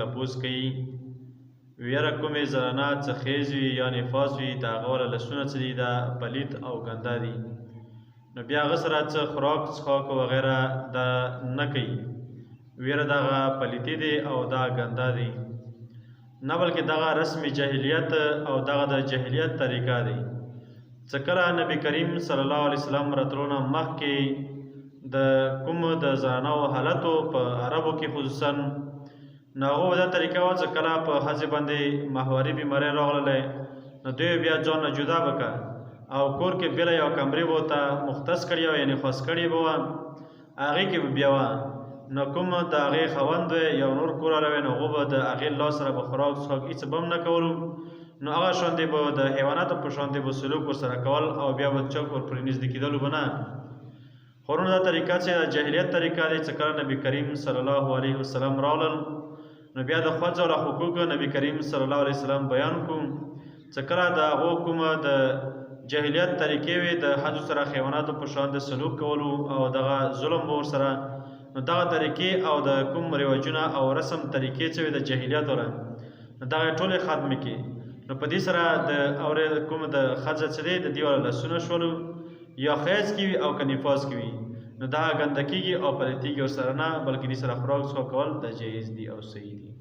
تپوس کوي ویره کومې زنانه څه خیز وي یا نفاس وي د هغه والا لاسونه څه دي دا پلید او ګنده دي نو بیا هغه سره څه خوراک څښاک وغیره دا نه کوي ویره دغه پلیدي دی او دا ګنده دی نه بلکې دغه رسم جاهلیت او دغه د جاهلیت طریقه دی څه کله نبی کریم صلی الله علیه وسلم راتلو نه مخکې د کوم د زنانو حالتو په عربو کې خصوصا نو هغو دا طریقه وه چې کله په ښځې باندې محوري بیمارۍ راغللی نو دوی بیا ځان نه جدا به که او کور کې بېله یوه کمرې به ورته مختص کړې وه یعنې خاص کړې به وه هغې کې به بیا وه نو کوم د هغې خاوند وی یو نور کور والا وی نو هغو به د هغې لاس سره به خوراک څښاک هېڅ به هم نه کولو نو هغه شانتې به د حیواناتو په شانتې به سلوک ورسره کول او بیا به چوک ورپورې نږدې کېدلو به نه خو وروڼو دا طریقه چې د جاهلیت طریقه دی چې کله نبي کریم صلی الله علیه وسلم راغلل نو بیا د ښځو له حقوقو نبي کریم صلی الله علیه وسلم بیان کړو چې کله د هغو کومه د جاهلیت طریقې وې د ښځو سره حیواناتو په شان د سلوک کولو او دغه ظلم به ورسره نو دغه طریقې او د کوم رواجونه او رسم طریقې چې وې د جاهلیت وره نو دغه ټولې ختمې کړي نو په دې سره د کوم د ښځه چې دی د دې والا لاسونه شولو یا خیز کې وي او که نفاس کې وي نو دا ګنده کېږي او پلیتېږي ورسره نه بلکې دې سره خوراک څښاک کول دا جایز دي او صحیح دي